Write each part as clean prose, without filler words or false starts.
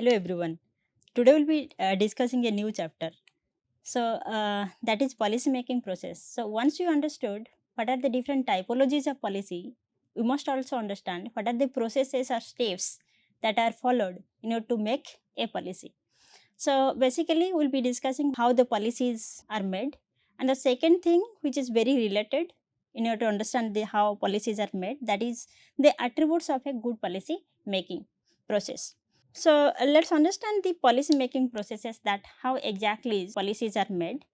Hello everyone. Today we'll be discussing a new chapter. That is policy making process. So once you understood what are the different typologies of policy, we must also understand what are the processes or steps that are followed in order to make a policy. So basically we'll be discussing how the policies are made, and the second thing which is very related in order to understand how policies are made, that is the attributes of a good policy making process. So let's understand the policy making processes, that how exactly policies are made.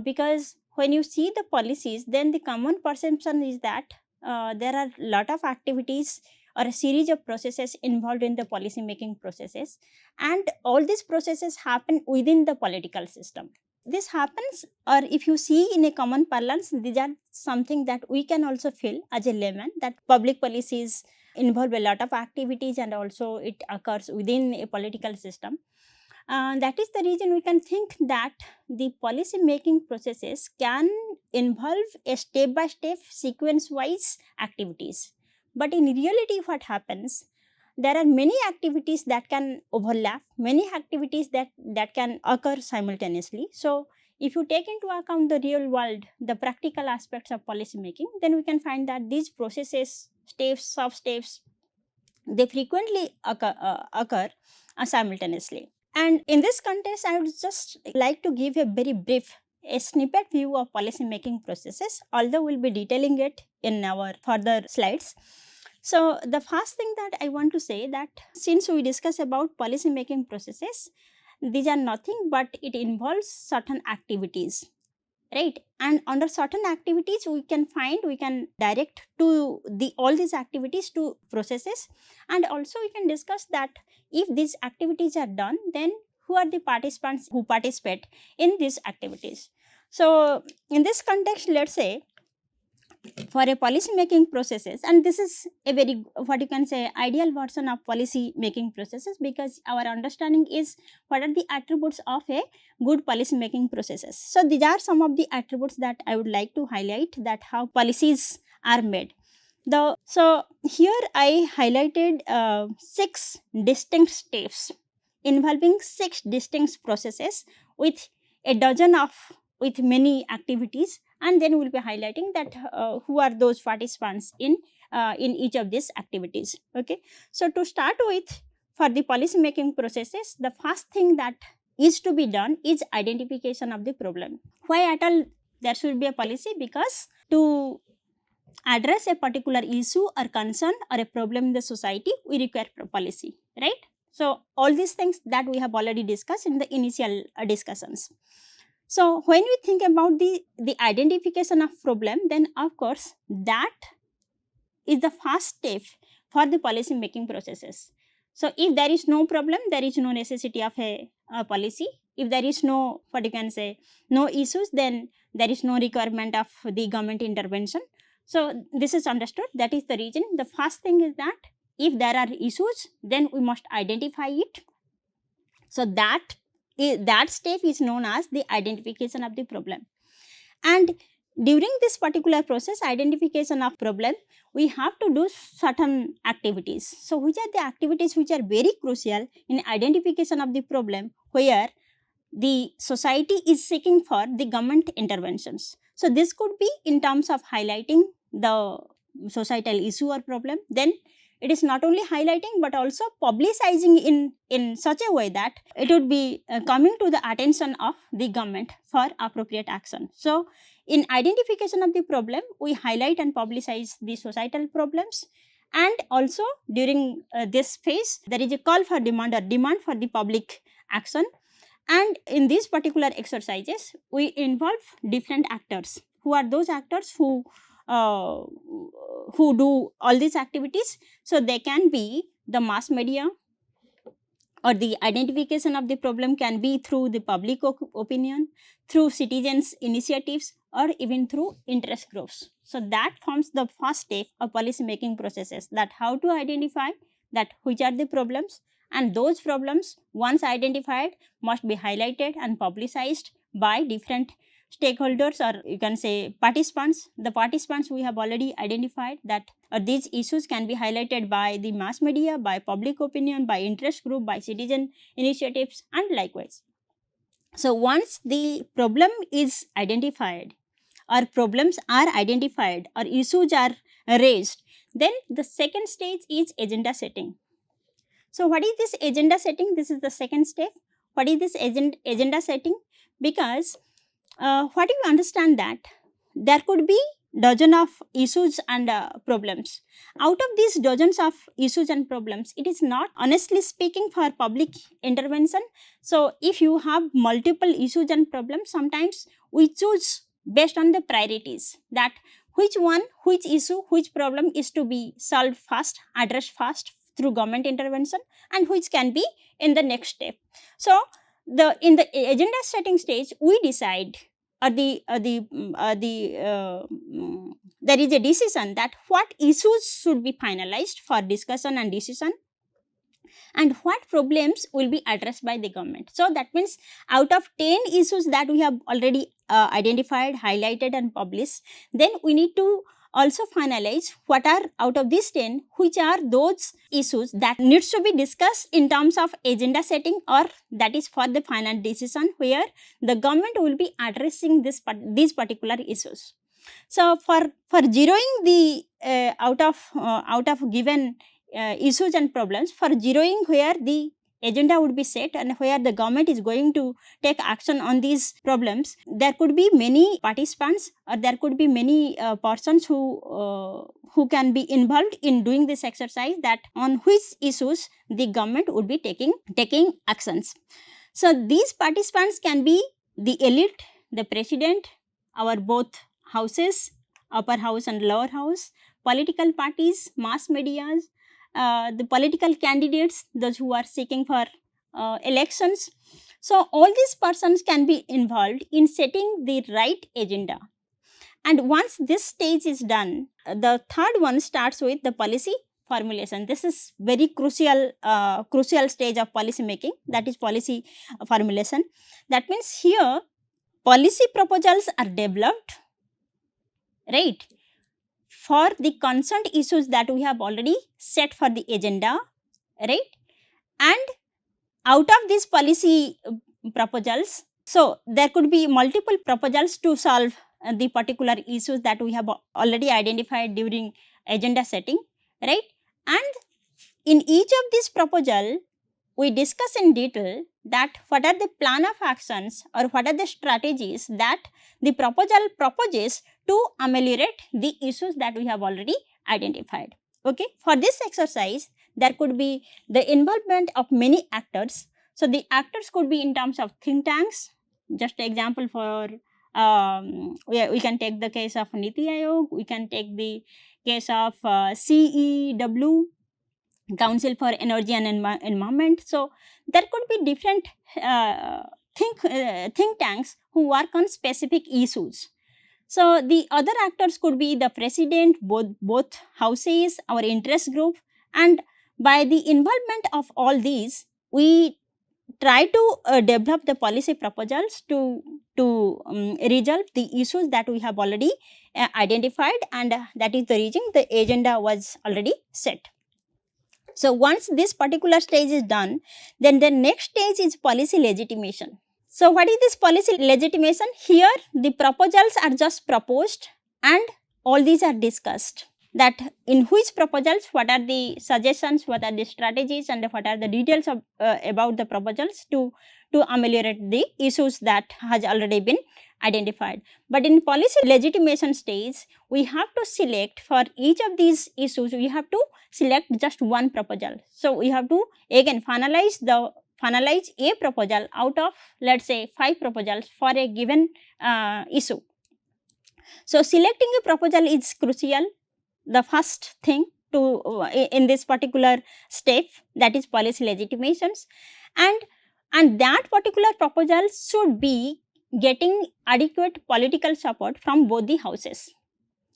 Because when you see the policies, then the common perception is that there are lot of activities or a series of processes involved in the policy making processes, and all these processes happen within the political system. This happens, or if you see in a common parlance, these are something that we can also feel as a layman, that public policies involve a lot of activities and also it occurs within a political system. That is the reason we can think that the policy making processes can involve a step by step sequence wise activities. But in reality, what happens, there are many activities that can overlap, many activities that can occur simultaneously. So if you take into account the real world, the practical aspects of policy making, then we can find that these processes, steps, sub steps, they frequently occur simultaneously. And in this context, I would just like to give a very brief, a snippet view of policy making processes, although we'll be detailing it in our further slides. So the first thing that I want to say, that since we discuss about policy making processes, these are nothing but it involves certain activities, right? And under certain activities we can direct to all these activities to processes, and also we can discuss that if these activities are done, then who are the participants who participate in these activities. So in this context, let's say for a policy making processes, and this is a very, what you can say, ideal version of policy making processes, because our understanding is what are the attributes of a good policy making processes. So these are some of the attributes that I would like to highlight, that how policies are made. So here I highlighted 6 distinct steps involving 6 distinct processes with a dozen of with many activities, and then we will be highlighting that who are those participants in each of these activities. Okay, so to start with, for the policy making processes, the first thing that is to be done is identification of the problem. Why at all there should be a policy? Because to address a particular issue or concern or a problem in the society, we require policy, right? So all these things that we have already discussed in the initial discussions. So when we think about the identification of problem, then of course that is the first step for the policy making processes. So if there is no problem, there is no necessity of a policy. If there is no, what you can say, no issues, then there is no requirement of the government intervention. So this is understood. That is the reason. The first thing is that if there are issues, then we must identify it. So that step is known as the identification of the problem. And during this particular process, identification of problem, we have to do certain activities. So which are the activities which are very crucial in identification of the problem, where the society is seeking for the government interventions. So this could be in terms of highlighting the societal issue or problem. Then it is not only highlighting but also publicizing in such a way that it would be coming to the attention of the government for appropriate action. So in identification of the problem, we highlight and publicize the societal problems, and also during this phase there is a call for demand or demand for the public action. And in these particular exercises, we involve different actors. Who are those actors who do all these activities? So they can be the mass media, or the identification of the problem can be through the public opinion, through citizens initiatives, or even through interest groups. So that forms the first step of policy making processes, that how to identify that which are the problems, and those problems once identified must be highlighted and publicized by different stakeholders, or you can say participants. The participants we have already identified that these issues can be highlighted by the mass media, by public opinion, by interest group, by citizen initiatives, and likewise. So once the problem is identified, or problems are identified, or issues are raised, then the second stage is agenda setting. So what is this agenda setting? This is the second step. What is this agenda setting? Because what you understand that there could be dozen of issues and problems. Out of these dozens of issues and problems, it is not honestly speaking for public intervention. So if you have multiple issues and problems, sometimes we choose based on the priorities, that which one, which issue, which problem is to be solved fast, addressed fast through government intervention, and which can be in the next step. So in the agenda setting stage, we decide, or there is a decision that what issues should be finalized for discussion and decision, and what problems will be addressed by the government. So that means out of 10 issues that we have already identified, highlighted, and published, then we need to also finalize what are out of these 10, which are those issues that needs to be discussed in terms of agenda setting, or that is for the final decision where the government will be addressing these particular issues. So for zeroing the out of given issues and problems, for zeroing where the agenda would be set and where the government is going to take action on these problems, there could be many participants, or there could be many persons who can be involved in doing this exercise, that on which issues the government would be taking actions. So these participants can be the elite, the president, our both houses, upper house and lower house, political parties, mass medias, the political candidates, those who are seeking for elections. So all these persons can be involved in setting the right agenda. And once this stage is done, the third one starts with the policy formulation. This is very crucial stage of policy making, that is policy formulation. That means here policy proposals are developed, right, for the concerned issues that we have already set for the agenda, right? And out of these policy proposals, so there could be multiple proposals to solve the particular issues that we have already identified during agenda setting, right? And in each of these proposal, we discuss in detail that what are the plan of actions, or what are the strategies that the proposal proposes to ameliorate the issues that we have already identified. Okay, for this exercise, there could be the involvement of many actors. So the actors could be in terms of think tanks. Just example for we can take the case of Niti Aayog, we can take the case of CEW, Council for Energy and Environment. So there could be different think tanks who work on specific issues. So the other actors could be the president, both houses, our interest group, and by the involvement of all these, we try to develop the policy proposals to resolve the issues that we have already identified, and that is the reason the agenda was already set. So once this particular stage is done, then the next stage is policy legitimation. So what is this policy legitimation? Here the proposals are just proposed and all these are discussed, that in which proposals, what are the suggestions, what are the strategies, and what are the details of, about the proposals to ameliorate the issues that has already been identified. But in policy legitimation stage, we have to select for each of these issues, we have to select just one proposal. So we have to again finalize a proposal out of, let's say, 5 proposals for a given issue. So selecting a proposal is crucial, the first thing to in this particular step, that is policy legitimations, and that particular proposal should be getting adequate political support from both the houses,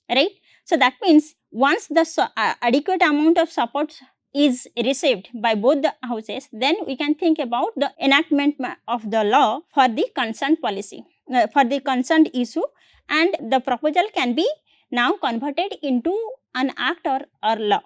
right? So that means once the adequate amount of support is received by both the houses, then we can think about the enactment of the law for the concerned policy. for the concerned issue, and the proposal can be now converted into an act or law,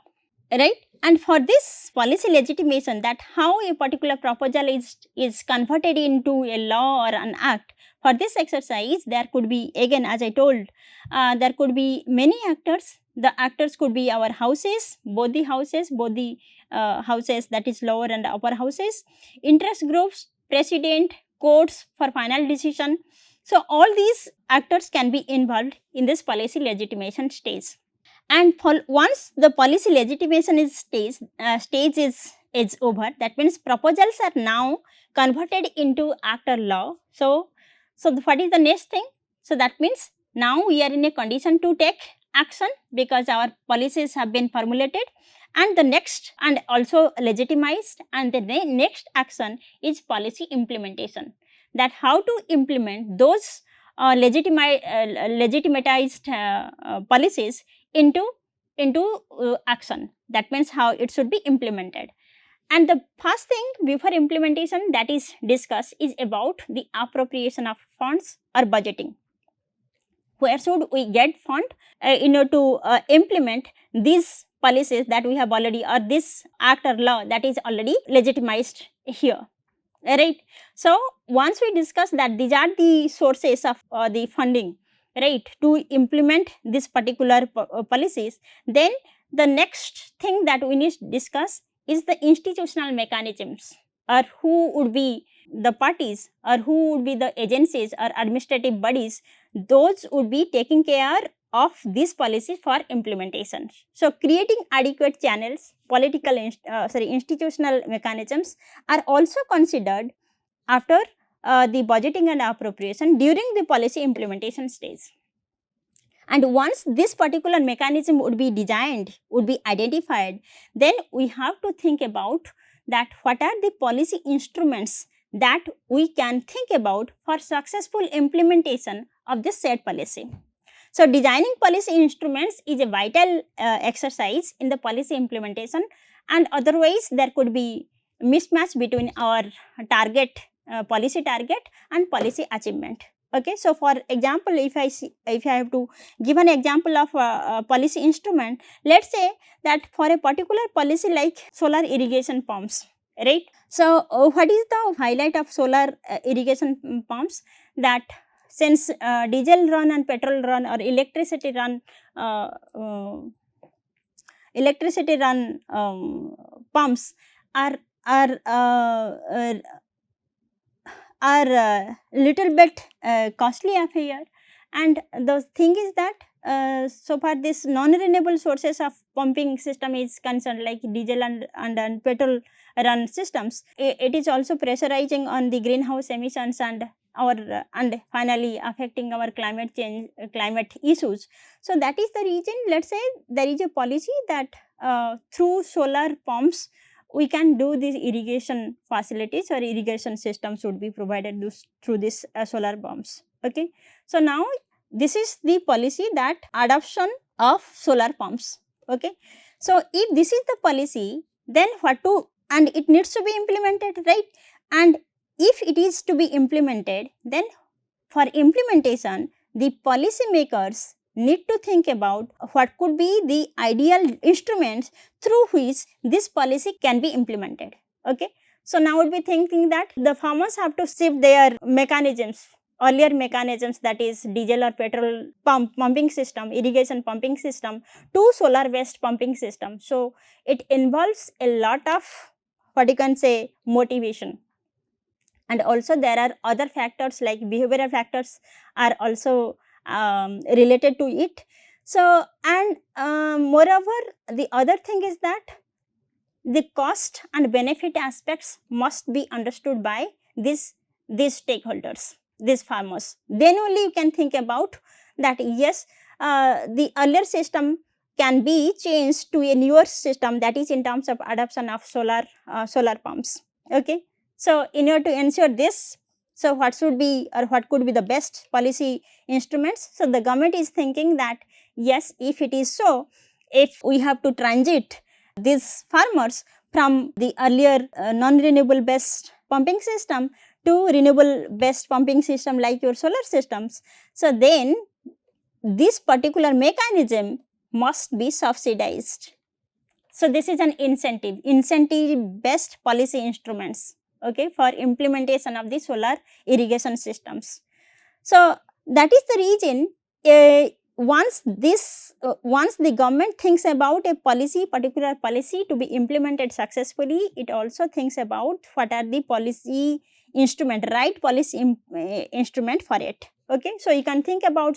right? And for this policy legitimation, that how a particular proposal is converted into a law or an act, for this exercise there could be, again as I told, there could be many actors. The actors could be our houses, both the houses, houses, that is lower and upper houses, interest groups, president, courts for final decision. So all these actors can be involved in this policy legitimation stage. And once the policy legitimation stage is over, that means proposals are now converted into act or law. So what is the next thing? So that means now we are in a condition to take action because our policies have been formulated, and the next and also legitimized, and the next action is policy implementation, that how to implement those legitimatized policies into action. That means how it should be implemented. And the first thing before implementation that is discussed is about the appropriation of funds or budgeting. Where should we get fund in order to implement these policies that we have already, or this act or law that is already legitimized here, right? So once we discuss that these are the sources of the funding, right, to implement this particular policies, then the next thing that we need to discuss is the institutional mechanisms, or who would be the parties, or who would be the agencies or administrative bodies, those would be taking care of this policy for implementation. So creating adequate channels, institutional mechanisms are also considered after the budgeting and appropriation during the policy implementation stage. And once this particular mechanism would be designed, would be identified, then we have to think about that what are the policy instruments that we can think about for successful implementation of this said policy. So designing policy instruments is a vital exercise in the policy implementation, and otherwise there could be mismatch between our target, policy target and policy achievement. Okay, so for example, if I have to give an example of a policy instrument, let's say that for a particular policy like solar irrigation pumps, right? So what is the highlight of solar irrigation pumps? That since diesel run and petrol run or electricity run pumps are little bit costly affair, and the thing is that so far this non-renewable sources of pumping system is concerned, like diesel and petrol run systems, it is also pressurizing on the greenhouse emissions and and finally affecting our climate change, climate issues. So that is the reason, let's say there is a policy that through solar pumps we can do these irrigation facilities, or irrigation systems would be provided through this solar pumps. Okay, so now this is the policy, that adoption of solar pumps. Okay, so if this is the policy, then what to, and it needs to be implemented, right? And if it is to be implemented, then for implementation the policy makers need to think about what could be the ideal instruments through which this policy can be implemented. Okay, so now would be thinking that the farmers have to shift their mechanisms, earlier mechanisms, that is diesel or petrol pumping system, irrigation pumping system, to solar based pumping system. So it involves a lot of what you can say motivation, and also there are other factors like behavioral factors are also related to it. So and moreover, the other thing is that the cost and benefit aspects must be understood by these stakeholders, these farmers. Then only you can think about that, yes, the earlier system can be changed to a newer system, that is in terms of adoption of solar pumps. Okay, so in order to ensure this, so what should be, or what could be the best policy instruments? So the government is thinking that yes, if it is so, if we have to transit these farmers from the earlier non-renewable based pumping system to renewable based pumping system like your solar systems, so then this particular mechanism must be subsidized. So this is an incentive based policy instruments, okay, for implementation of the solar irrigation systems. So that is the reason once the government thinks about a particular policy to be implemented successfully, it also thinks about what are the policy right policy instrument for it. Okay, so you can think about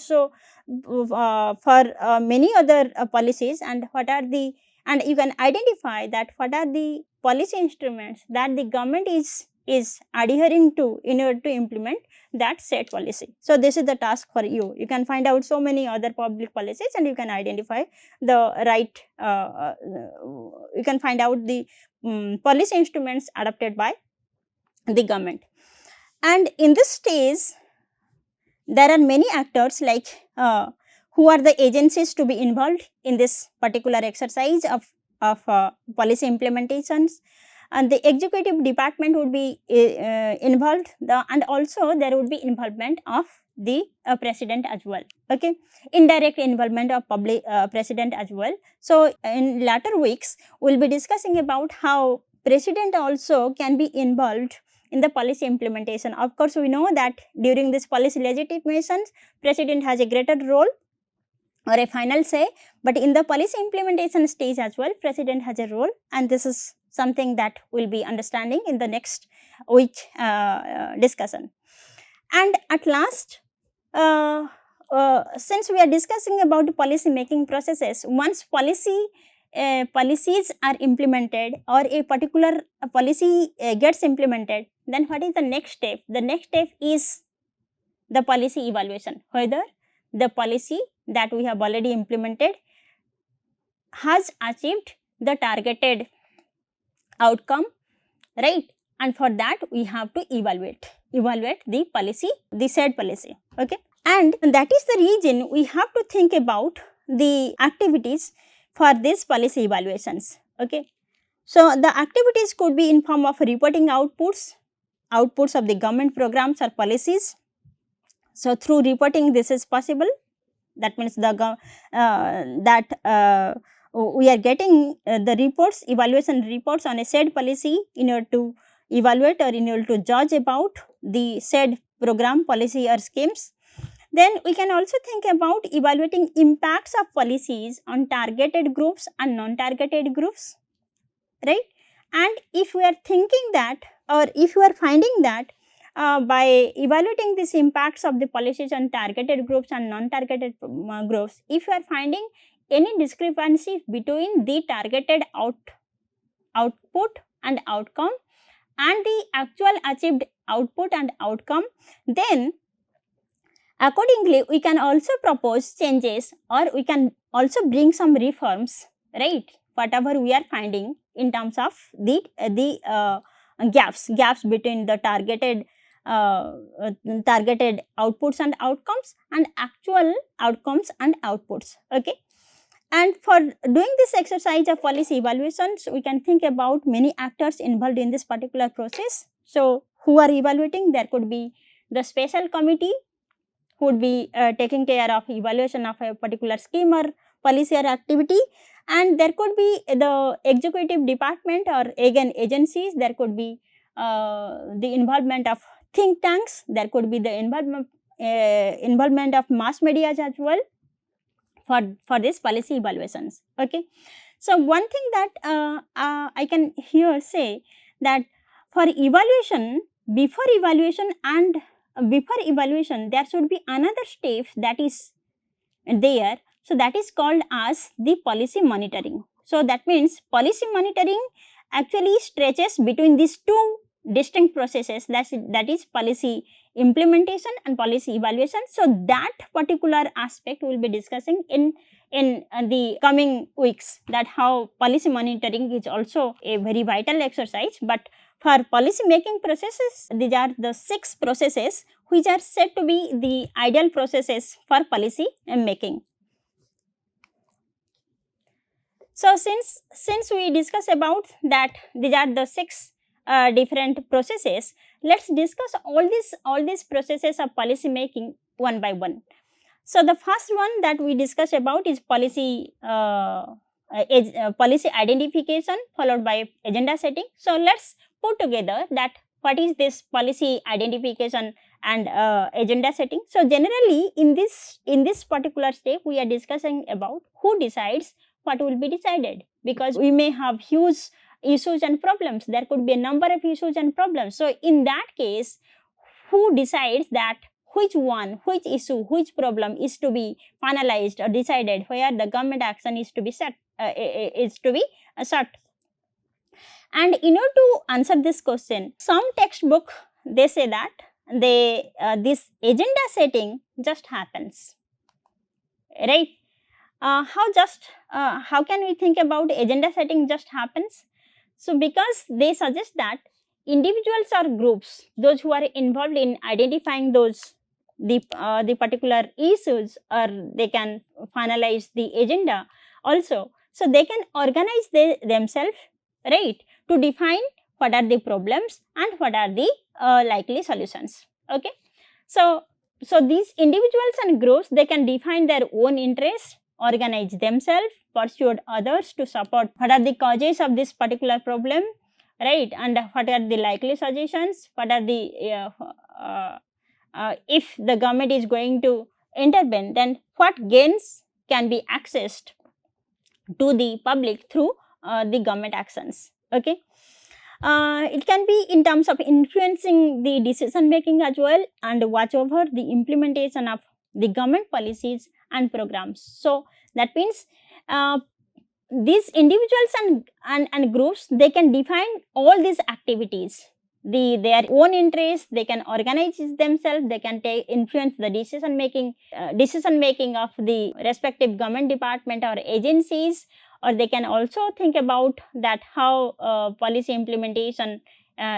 for many other policies, and you can identify that what are the policy instruments that the government is adhering to in order to implement that set policy. So this is the task for you. You can find out so many other public policies, and you can identify the right, you can find out the policy instruments adopted by the government. And in this stage, there are many actors like who are the agencies to be involved in this particular exercise of policy implementations. And the executive department would be involved, and also there would be involvement of the president as well. Okay, indirect involvement of public president as well. So in latter weeks we will be discussing about how president also can be involved in the policy implementation. Of course, we know that during this policy legitimation, president has a greater role or a final say, but in the policy implementation stage as well, president has a role, and this is something that we will be understanding in the next week discussion. And at last, since we are discussing about the policy making processes, once policies are implemented or a particular policy gets implemented, then what is the next step? The next step is the policy evaluation, whether the policy that we have already implemented has achieved the targeted outcome, right? And for that we have to evaluate the policy, the said policy. Okay, and that is the reason we have to think about the activities for these policy evaluations. Okay, so the activities could be in form of reporting outputs of the government programs or policies. So through reporting this is possible. That means we are getting the reports, evaluation reports on a said policy in order to evaluate or in order to judge about the said program, policy or schemes. Then we can also think about evaluating impacts of policies on targeted groups and non-targeted groups, right? And if we are thinking that, or if you are finding that by evaluating these impacts of the policies on targeted groups and non-targeted groups, if you are finding any discrepancy between the targeted output and outcome and the actual achieved output and outcome, then accordingly we can also propose changes, or we can also bring some reforms, right? Whatever we are finding in terms of the gaps between the targeted outputs and outcomes and actual outcomes and outputs. Okay, and for doing this exercise of policy evaluations, we can think about many actors involved in this particular process. So who are evaluating? There could be the special committee who would be taking care of evaluation of a particular scheme or policy or activity, and there could be the executive department or again agencies. There could be the involvement of think tanks, there could be the involvement of mass media as well for this policy evaluations. Okay, so one thing that I can here say that for evaluation, before evaluation there should be another step that is there. So that is called as the policy monitoring. So that means policy monitoring actually stretches between these two distinct processes, that is policy implementation and policy evaluation. So that particular aspect we will be discussing in the coming weeks, that how policy monitoring is also a very vital exercise. But for policy making processes, these are the 6 processes which are said to be the ideal processes for policy making. So since we discuss about that these are the 6 different processes, let's discuss all these processes of policy making one by one. So the first one that we discuss about is policy policy identification followed by agenda setting. So let's put together that what is this policy identification and agenda setting. So generally in this particular step we are discussing about who decides what will be decided, because we may have huge issues and problems. There could be a number of issues and problems. So in that case, who decides that which issue, which problem is to be finalized or decided, where the government action is to be set, And in order to answer this question, some textbook they say that this agenda setting just happens, right? How can we think about agenda setting just happens? So because they suggest that individuals or groups, those who are involved in identifying the particular issues, or they can finalize the agenda also. So they can organize themselves, right, to define what are the problems and what are the likely solutions. Okay, so these individuals and groups, they can define their own interests, organize themselves, persuade others to support what are the causes of this particular problem, right, and what are the likely suggestions, what are the if the government is going to intervene, then what gains can be accessed to the public through the government actions. Okay, it can be in terms of influencing the decision making as well, and watch over the implementation of the government policies and programs. So that means these individuals and groups, they can define all these activities, their own interests, they can organize themselves, they can influence the decision making of the respective government department or agencies, or they can also think about that how policy implementation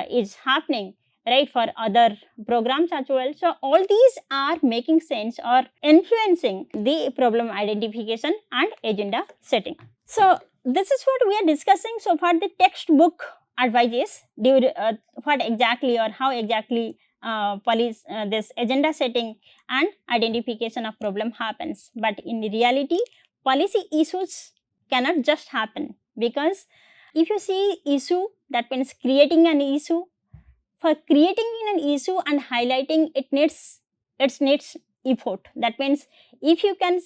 is happening, right, for other programs as well. So all these are making sense or influencing the problem identification and agenda setting. So this is what we are discussing so far. The textbook advises what exactly or how exactly this agenda setting and identification of problem happens. But in reality, policy issues cannot just happen, because if you see issue, that means creating an issue. For creating an issue and highlighting it needs effort. That means if you can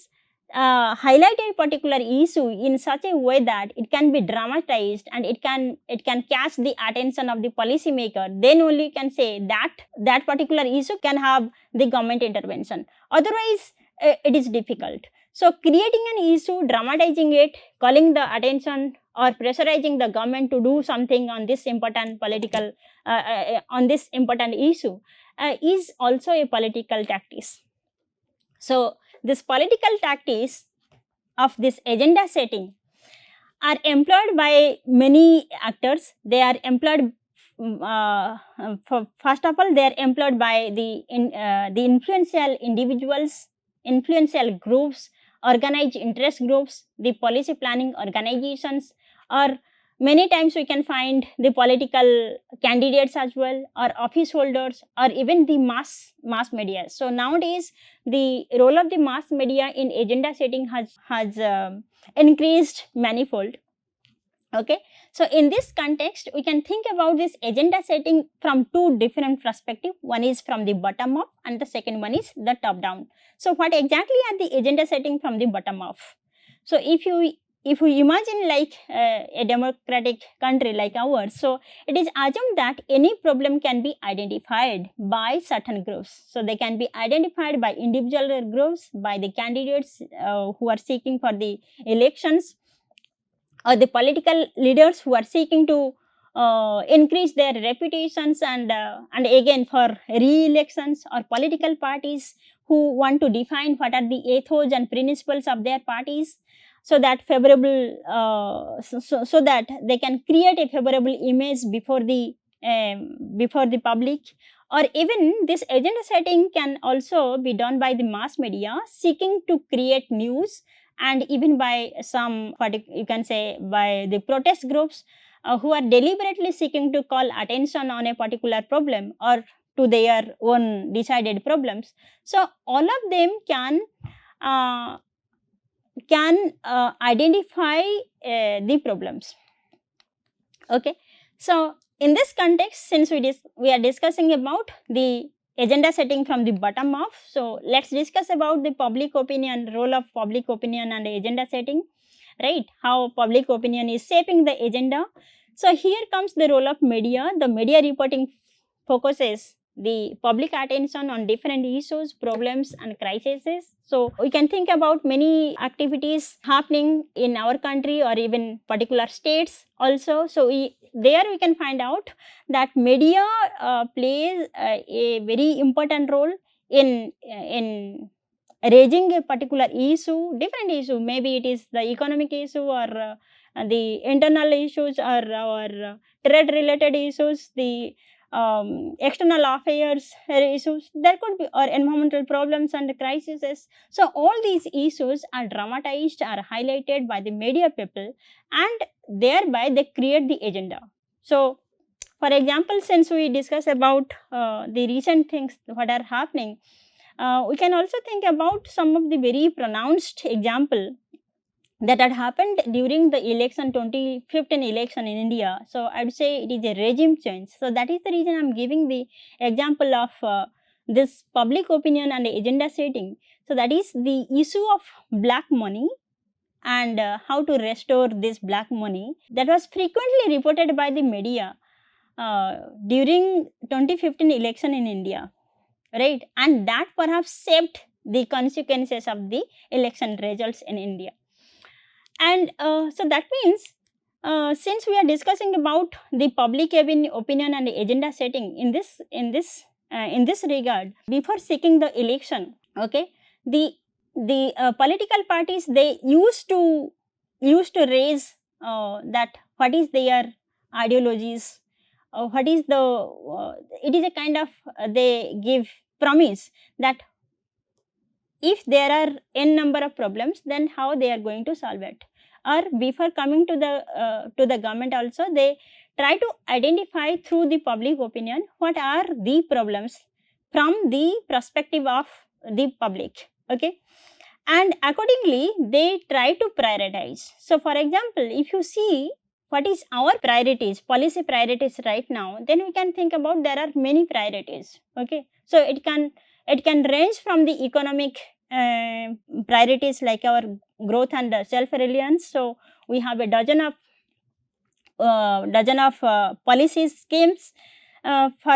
highlight a particular issue in such a way that it can be dramatized and it can catch the attention of the policy maker, then only you can say that particular issue can have the government intervention. Otherwise it is difficult. So creating an issue, dramatizing it, calling the attention or pressurizing the government to do something on this important political on this important issue is also a political tactics. So this political tactics of this agenda setting are employed by many actors. They are employed first of all, they are employed by the influential individuals, influential groups, organized interest groups, the policy planning organizations, or many times we can find the political candidates as well, or office holders, or even the mass media. So nowadays the role of the mass media in agenda setting has increased manifold. Okay, so in this context we can think about this agenda setting from two different perspectives. One is from the bottom up and the second one is the top down. So what exactly are the agenda setting from the bottom up? So if you imagine like a democratic country like ours, so it is assumed that any problem can be identified by certain groups. So they can be identified by individual groups, by the candidates who are seeking for the elections, or the political leaders who are seeking to increase their reputations and again for re-elections, or political parties who want to define what are the ethos and principles of their parties, so that favorable so that they can create a favorable image before the public. Or even this agenda setting can also be done by the mass media seeking to create news and even by some you can say by the protest groups who are deliberately seeking to call attention on a particular problem or to their own decided problems. So all of them uh, can identify the problems. Okay, so in this context, since we are discussing about the agenda setting from the bottom up, so let's discuss about the public opinion, role of public opinion and agenda setting, right? How public opinion is shaping the agenda. So here comes the role of media. The media reporting focuses the public attention on different issues, problems and crises. So we can think about many activities happening in our country or even particular states also. So there we can find out that media plays a very important role in raising a particular issue, different issue. Maybe it is the economic issue or the internal issues or trade related issues, the external affairs issues, there could be, or environmental problems and crises. So all these issues are dramatized, are highlighted by the media people, and thereby they create the agenda. So for example, since we discuss about the recent things what are happening, we can also think about some of the very pronounced example that had happened during the election 2015 election in India. So I would say it is a regime change. So that is the reason I am giving the example of this public opinion and agenda setting. So that is the issue of black money and how to restore this black money that was frequently reported by the media during 2015 election in India, right? And that perhaps shaped the consequences of the election results in India. And so that means since we are discussing about the public opinion and agenda setting in this regard, before seeking the election, okay, the political parties, they used to raise that what is their ideologies, what is the it is a kind of they give promise that if there are n number of problems, then how they are going to solve it. Or before coming to the government also, they try to identify through the public opinion what are the problems from the perspective of the public. Okay, and accordingly they try to prioritize. So for example, if you see what is our priorities, policy priorities right now, then we can think about there are many priorities. Okay, so it can range from the economic priorities like our growth and self reliance. So we have a dozen of policy schemes for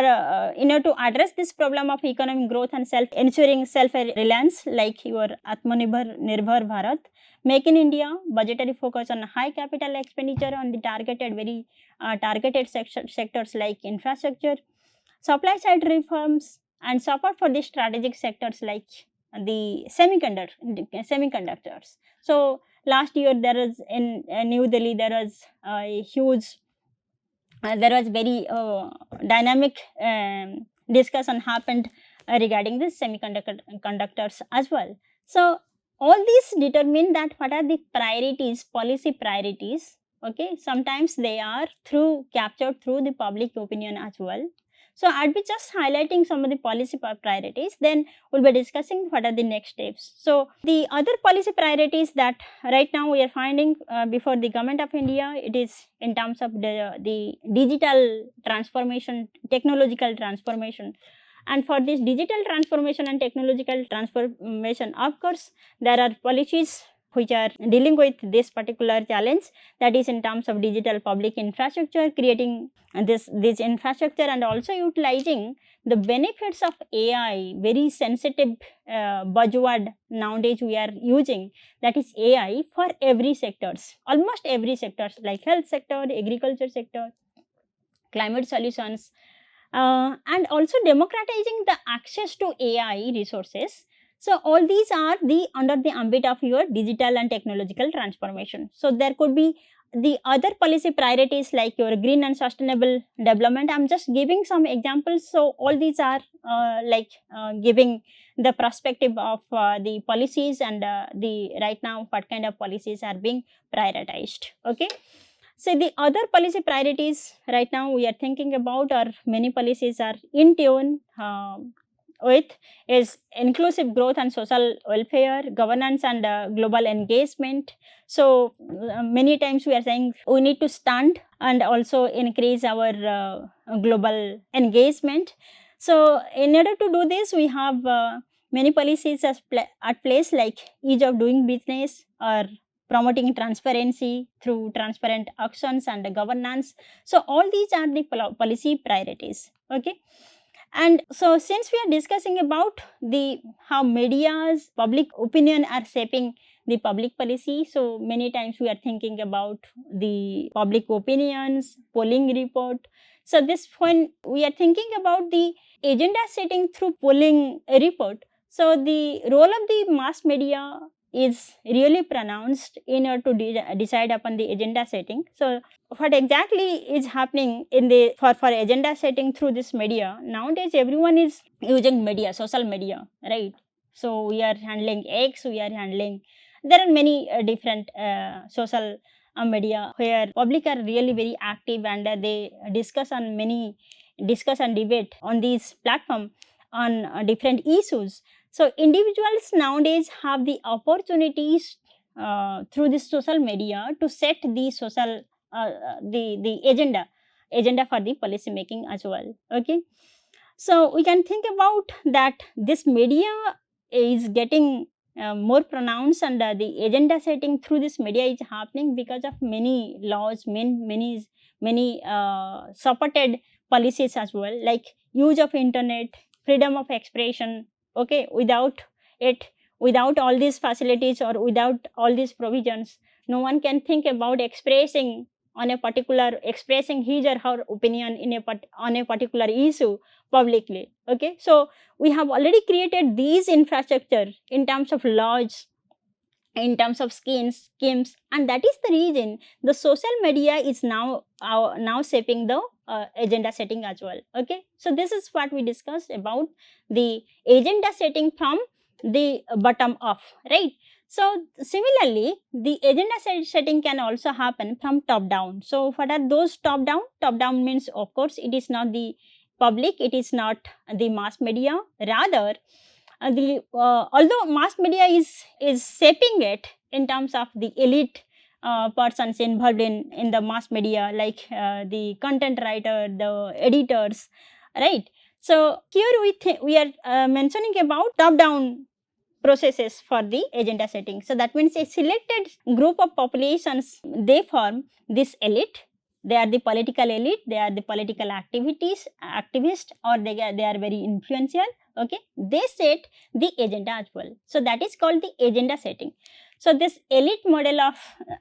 in order to address this problem of economic growth and ensuring self reliance, like your Atmanirbhar Bharat, Make in India, budgetary focus on high capital expenditure on the targeted sectors like infrastructure, supply side reforms, and support for the strategic sectors like the semiconductors. So last year there was in New Delhi, there was a huge there was very dynamic discussion happened regarding this semiconductors as well. So all these determine that what are the priorities, policy priorities. Okay, sometimes they are captured through the public opinion as well. So I'll be just highlighting some of the policy priorities, then we'll be discussing what are the next steps. So the other policy priorities that right now we are finding before the government of India, it is in terms of the digital transformation, technological transformation. And for this digital transformation and technological transformation, of course, there are policies which are dealing with this particular challenge, that is in terms of digital public infrastructure, creating this infrastructure and also utilizing the benefits of AI, very sensitive buzzword nowadays we are using, that is AI for every sectors, almost every sectors like health sector, agriculture sector, climate solutions, and also democratizing the access to AI resources So all these are under the ambit of your digital and technological transformation. So there could be the other policy priorities like your green and sustainable development. I'm just giving some examples. So all these are giving the perspective of the policies and the right now what kind of policies are being prioritized. Okay. So the other policy priorities right now we are thinking about, or many policies are in tune with, is inclusive growth and social welfare, governance and global engagement. So many times we are saying we need to stand and also increase our global engagement. So in order to do this, we have many policies at place like ease of doing business or promoting transparency through transparent actions and governance. So all these are the policy priorities. Okay. And so since we are discussing about the how media's public opinion are shaping the public policy, so many times we are thinking about the public opinions, polling report. So this, when we are thinking about the agenda setting through polling report, so the role of the mass media is really pronounced in order to decide upon the agenda setting. So what exactly is happening in the for agenda setting through this media? Nowadays everyone is using media, social media, right? So we are handling X, we are handling, there are many different social media where public are really very active, and they discuss and debate on these platform on different issues. So individuals nowadays have the opportunities through this social media to set the social the agenda for the policy making as well. Okay. So we can think about that this media is getting more pronounced, and the agenda setting through this media is happening because of many laws, many supported policies as well, like use of internet, freedom of expression. Okay. Without all these facilities or without all these provisions, no one can think about expressing his or her opinion on a particular issue publicly. Okay. So we have already created these infrastructure in terms of laws, in terms of schemes, and that is the reason the social media is now shaping the agenda setting as well. Okay. So this is what we discussed about the agenda setting from the bottom up, right? So similarly, the agenda setting can also happen from top down. So what are those top down? Top down means, of course, it is not the public, it is not the mass media, rather although mass media is shaping it in terms of the elite persons involved in the mass media, like the content writer, the editors, right? So here we are mentioning about top down processes for the agenda setting. So that means a selected group of populations, they form this elite. They are the political elite, they are the political activists, or they are very influential. Okay. They set the agenda as well. So that is called the agenda setting. So this elite model of,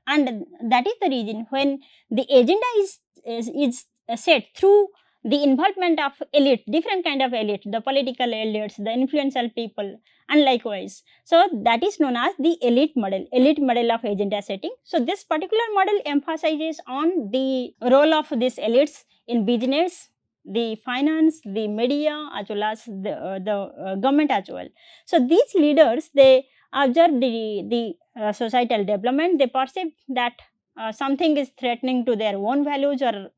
and that is the reason when the agenda is set through the involvement of elite, different kind of elite, the political elites, the influential people, and likewise. So that is known as the elite model of agenda setting. So this particular model emphasizes on the role of these elites in business, the finance, the media, as well as the government as well. So these leaders, they observe the societal development, they perceive that something is threatening to their own values or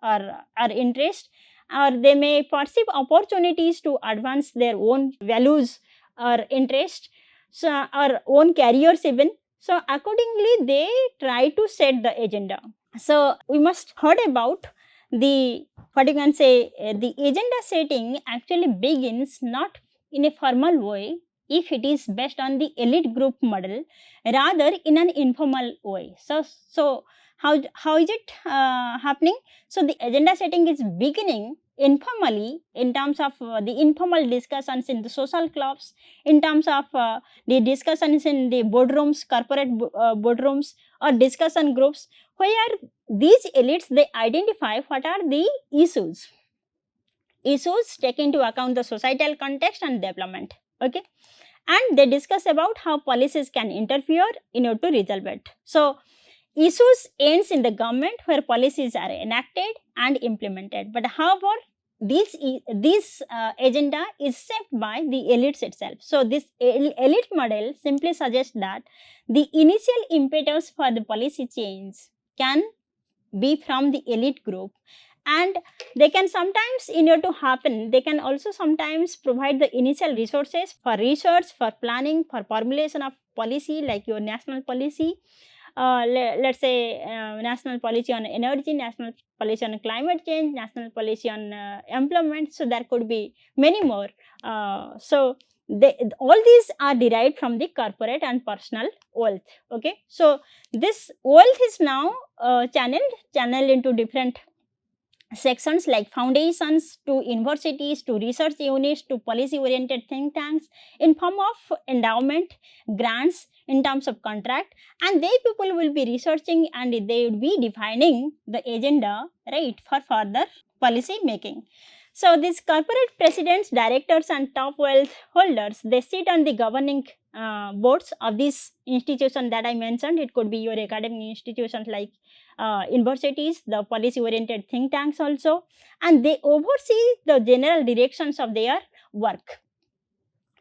interest, or they may perceive opportunities to advance their own values or interest, so or own careers even. So accordingly they try to set the agenda. So we must heard about the, what you can say, the agenda setting actually begins not in a formal way if it is based on the elite group model, rather in an informal way. So how is it happening? So the agenda setting is beginning informally in terms of the informal discussions in the social clubs, in terms of the discussions in the boardrooms, corporate boardrooms, or discussion groups, where these elites, they identify what are the issues take into account the societal context and development. Okay. and they discuss about how policies can interfere in order to resolve it. So issues ends in the government where policies are enacted and implemented. But however, this agenda is shaped by the elites itself. So this elite model simply suggests that the initial impetus for the policy change can be from the elite group, and they can sometimes, in order to happen, they can also sometimes provide the initial resources for research, for planning, for formulation of policy, like your national policy, let's say national policy on energy, national policy on climate change, national policy on employment. So there could be many more. So all these are derived from the corporate and personal wealth. Okay, so this wealth is now channeled into different sections, like foundations to universities to research units to policy oriented think tanks, in form of endowment, grants, in terms of contract, and they people will be researching and they would be defining the agenda, right, for further policy making. So these corporate presidents, directors and top wealth holders, they sit on the governing boards of these institutions that I mentioned. It could be your academic institutions like universities, the policy oriented think tanks also, and they oversee the general directions of their work,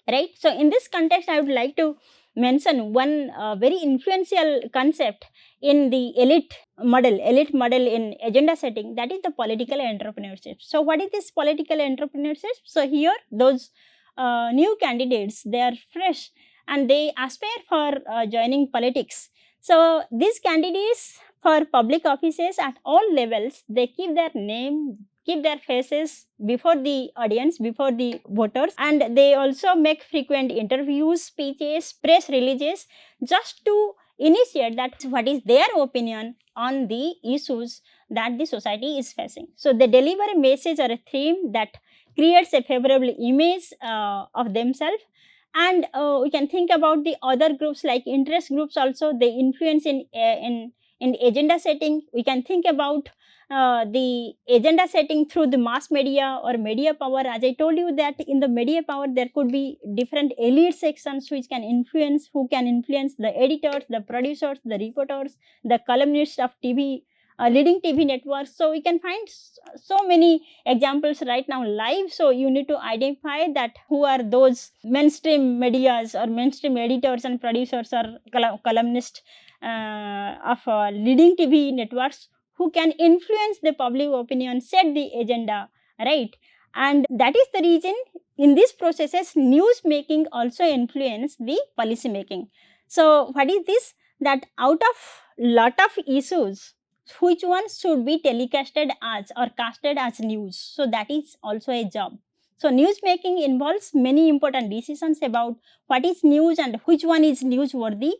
right. So in this context, I would like to mention one very influential concept in the elite model in agenda setting, that is the political entrepreneurship. So what is this political entrepreneurship? So here those new candidates, they are fresh and they aspire for joining politics. So these candidates for public offices at all levels, they keep their name, keep their faces before the audience, before the voters, and they also make frequent interviews, speeches, press releases, just to initiate that what is their opinion on the issues that the society is facing. So they deliver a message or a theme that creates a favorable image of themselves. And we can think about the other groups like interest groups also, they influence in agenda setting. We can think about the agenda setting through the mass media or media power. As I told you that in the media power, there could be different elite sections which can influence, who can influence the editors, the producers, the reporters, the columnists of TV, leading TV networks. So we can find so many examples right now live. So you need to identify that who are those mainstream medias or mainstream editors and producers or columnists of leading TV networks who can influence the public opinion, set the agenda, right? And that is the reason in these processes, news making also influence the policy making. So what is this? That out of lot of issues, which ones should be telecasted as or casted as news? So that is also a job. So news making involves many important decisions about what is news and which one is newsworthy.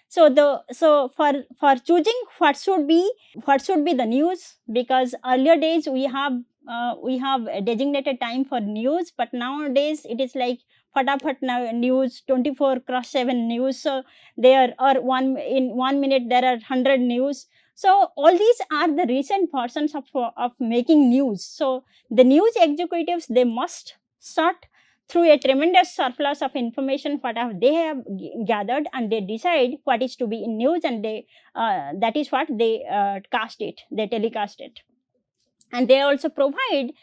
So for choosing what should be the news, because earlier days we have a designated time for news, but nowadays it is like fatafat news, 24/7 news. So there are in 1 minute there are 100 news. So all these are the recent versions of making news. So the news executives, they must sort through a tremendous surplus of information what they have gathered, and they decide what is to be in news, and they that is what they they telecast it. And they also provide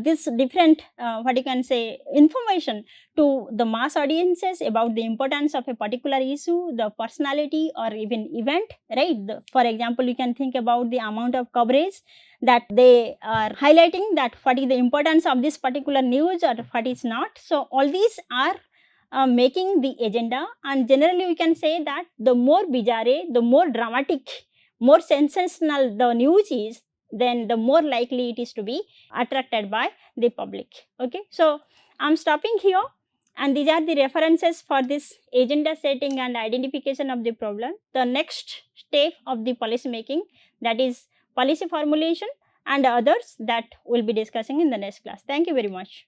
this different what you can say information to the mass audiences about the importance of a particular issue, the personality or even event, right? For example, you can think about the amount of coverage that they are highlighting, that what is the importance of this particular news or what is not. So all these are making the agenda, and generally we can say that the more bizarre, the more dramatic, more sensational the news is, then the more likely it is to be attracted by the public. Okay, so I'm stopping here, and these are the references for this agenda setting and identification of the problem. The next step of the policy making, that is policy formulation, and others that we'll be discussing in the next class. Thank you very much.